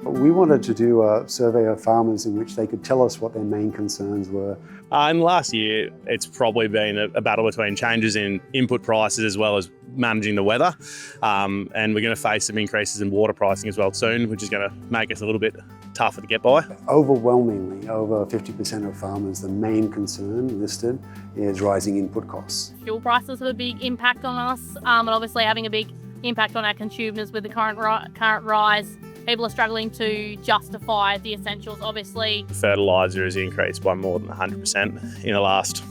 We wanted to do a survey of farmers in which they could tell us what their main concerns were. In the last year, it's probably been a battle between changes in input prices as well as managing the weather. And we're going to face some increases in water pricing as well soon, which is going to make us a little bit tougher to get by. Overwhelmingly, over 50% of farmers, the main concern listed is rising input costs. Fuel prices have a big impact on us, and obviously having a big impact on our consumers with the current rise. People are struggling to justify the essentials, obviously. Fertiliser has increased by more than 100% in the last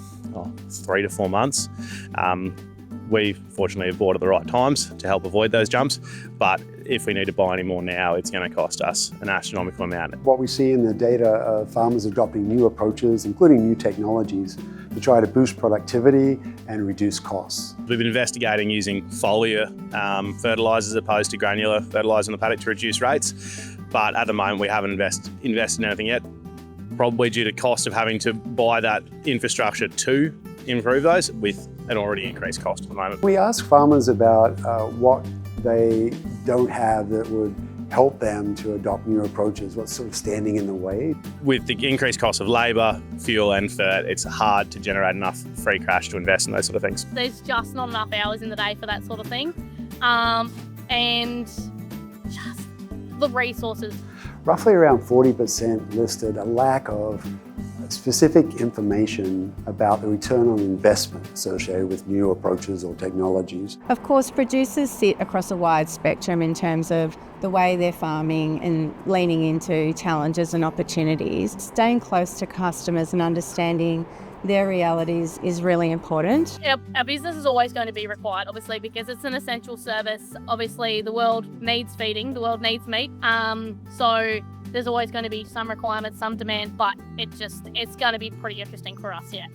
3 to 4 months. We fortunately have bought at the right times to help avoid those jumps, but if we need to buy any more now, it's going to cost us an astronomical amount. What we see in the data of farmers adopting new approaches, including new technologies, to try to boost productivity and reduce costs. We've been investigating using foliar fertilisers as opposed to granular fertiliser in the paddock to reduce rates, but at the moment we haven't invested in anything yet, probably due to cost of having to buy that infrastructure to improve those with an already increased cost at the moment. We ask farmers about what they don't have that would help them to adopt new approaches, what's sort of standing in the way. With the increased cost of labour, fuel and fert, it's hard to generate enough free cash to invest in those sort of things. There's just not enough hours in the day for that sort of thing. And just the resources. Roughly around 40% listed a lack of specific information about the return on investment associated with new approaches or technologies. Of course, producers sit across a wide spectrum in terms of the way they're farming and leaning into challenges and opportunities. Staying close to customers and understanding their realities is really important. Our business is always going to be required, obviously, because it's an essential service. Obviously, the world needs feeding, the world needs meat. So there's always going to be some requirements, some demand, but it's going to be pretty interesting for us, yeah.